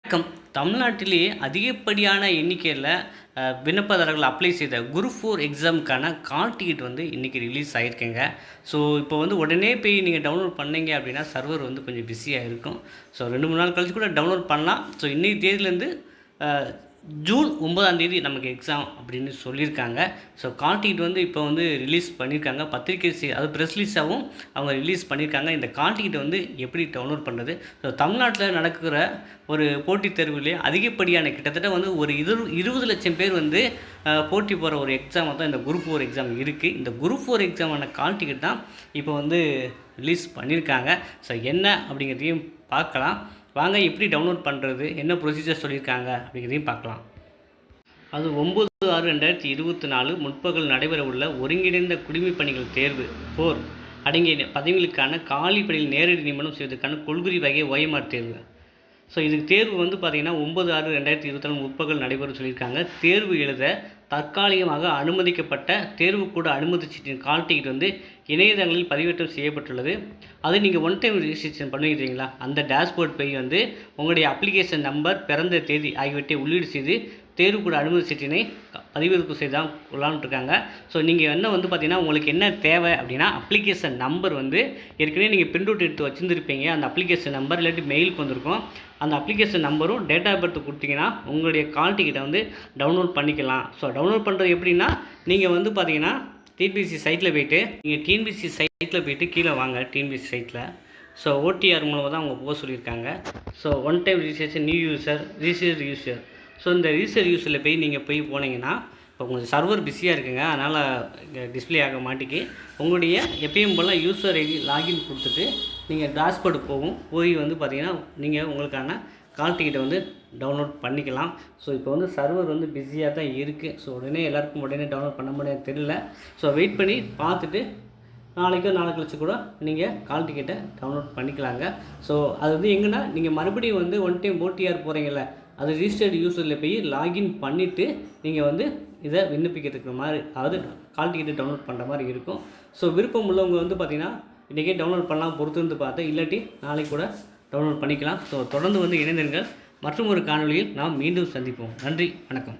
வணக்கம். தமிழ்நாட்டிலேயே அதிகப்படியான எண்ணிக்கையில விண்ணப்பதாரர்கள் அப்ளை செய்த குரூப் 4 எக்ஸாமுக்கான கால் டிக்கெட் வந்து இன்றைக்கி ரிலீஸ் ஆகியிருக்குங்க. ஸோ இப்போ வந்து உடனே போய் நீங்கள் டவுன்லோட் பண்ணீங்க அப்படின்னா சர்வர் வந்து கொஞ்சம் பிஸியாக இருக்கும். ஸோ 2-3 நாள் கழிச்சு கூட டவுன்லோட் பண்ணலாம். ஸோ இன்றைக்கி தேதியிலேருந்து ஜூன் 9ஆம் தேதி நமக்கு எக்ஸாம் அப்படின்னு சொல்லியிருக்காங்க. ஸோ கால் டிக்கெட் வந்து இப்போ வந்து ரிலீஸ் பண்ணியிருக்காங்க. பத்திரிகை அது ப்ரெஸ் ரிலீஸாகவும் அவங்க ரிலீஸ் பண்ணியிருக்காங்க. இந்த கால் டிக்கெட் வந்து எப்படி டவுன்லோட் பண்ணுறது? ஸோ தமிழ்நாட்டில் நடக்கிற ஒரு போட்டித் தேர்வுலேயே அதிகப்படியான கிட்டத்தட்ட வந்து ஒரு 20 லட்சம் பேர் வந்து போட்டி போகிற ஒரு எக்ஸாமாக தான் இந்த குரூப் 4 எக்ஸாம் இருக்குது. இந்த குரூப் 4 எக்ஸாமான கால் டிக்கெட் தான் இப்போ வந்து ரிலீஸ் பண்ணியிருக்காங்க. ஸோ என்ன அப்படிங்கிறதையும் பார்க்கலாம். வாங்க, எப்படி டவுன்லோட் பண்ணுறது, என்ன ப்ரொசீஜர் சொல்லியிருக்காங்க அப்படிங்கிறதையும் பார்க்கலாம். அது 9/6/2024 முற்பகல் நடைபெறவுள்ள ஒருங்கிணைந்த குடிமைப் பணிகள் தேர்வு 4 அடங்கிய பதவிகளுக்கான காலி பணியில் நேரடி நியமனம் செய்வதற்கான கொள்குறி வகை OMR தேர்வு. ஸோ இதுக்கு தேர்வு வந்து பார்த்திங்கன்னா 9/6/2024 முற்பகல் நடைபெறும் சொல்லியிருக்காங்க. தேர்வு எழுத தற்காலிகமாக அனுமதிக்கப்பட்ட தேர்வுக்கூட அனுமதி சீட்டின் கால் டிக்கெட் வந்து இணையதளங்களில் பதிவேற்றம் செய்யப்பட்டுள்ளது. அது நீங்கள் ஒன் டைம் ரிஜிஸ்ட்ரேஷன் பண்ணுவீங்களா, அந்த டேஷ்போர்ட் போய் வந்து உங்களுடைய அப்ளிகேஷன் நம்பர், பிறந்த தேதி ஆகியவற்றை உள்ளீடு செய்து தேர்வுக்கூட அனுமதி சீட்டினை பதிவிறக்கம் செய்தான் கொள்ளான்ட்ருக்காங்க. ஸோ நீங்கள் என்ன வந்து பார்த்திங்கன்னா உங்களுக்கு என்ன தேவை அப்படின்னா அப்ளிகேஷன் நம்பர் வந்து ஏற்கனவே நீங்கள் பிரிண்ட் அவுட் எடுத்து வச்சுருந்துருப்பீங்க. அந்த அப்ளிகேஷன் நம்பர் இல்லாட்டி மெயிலுக்கு வந்திருக்கும். அந்த அப்ளிகேஷன் நம்பரும் டேட் ஆஃப் பர்த் கொடுத்தீங்கன்னா உங்களுடைய கால் டிக்கெட்டை வந்து டவுன்லோட் பண்ணிக்கலாம். ஸோ டவுன்லோட் பண்ணுறது எப்படின்னா, நீங்கள் வந்து பார்த்தீங்கன்னா டிஎன்பிஎஸ்சி சைட்டில் போய்ட்டு கீழே வாங்க. டிஎன்பிஎஸ்சி சைட்டில் ஸோ ஓடிஆர் மூலமாக தான் அவங்க போக சொல்லியிருக்காங்க. So one time registration, new user, registered user. So இந்த ரிஜிஸ்டர் யூசரில் போய் போனீங்கன்னா இப்போ கொஞ்சம் சர்வர் பிஸியாக இருக்குங்க, அதனால் டிஸ்பிளே ஆக மாட்டேங்கி உங்களுடைய எப்பயும் போல் யூசர் ஐடி லாகின் கொடுத்துட்டு நீங்கள் டேஷ்போர்டு போய் வந்து பார்த்திங்கன்னா நீங்கள் உங்களுக்கான கால் டிக்கெட்டை வந்து டவுன்லோட் பண்ணிக்கலாம். ஸோ இப்போ வந்து சர்வர் வந்து பிஸியாக தான் இருக்குது. ஸோ எல்லாருக்கும் உடனே டவுன்லோட் பண்ண முடியாது தெரியல. ஸோ வெயிட் பண்ணி பார்த்துட்டு நாளைக்கு கழிச்சு கூட நீங்கள் கால் டிக்கெட்டை டவுன்லோட் பண்ணிக்கலாங்க. ஸோ அது வந்து எங்கன்னா நீங்கள் மறுபடியும் வந்து ஒன் டைம் ஓடிஆர் போகிறீங்கள, அது ரிஜிஸ்டர்டு யூசரில் போய் லாகின் பண்ணிவிட்டு நீங்கள் வந்து இதை விண்ணப்பிக்கிறதுக்கு மாதிரி, அதாவது கால் டிக்கெட்டை டவுன்லோட் பண்ணுற மாதிரி இருக்கும். ஸோ விருப்பம் உள்ளவங்க வந்து பார்த்திங்கன்னா இன்றைக்கே டவுன்லோட் பண்ணலாம், பொறுத்து வந்து பார்த்தேன், இல்லாட்டி நாளைக்கு கூட டவுன்லோட் பண்ணிக்கலாம். ஸோ தொடர்ந்து வந்து இணைந்திருங்கள். மற்றும் ஒரு காணொலியில் நாம் மீண்டும் சந்திப்போம். நன்றி, வணக்கம்.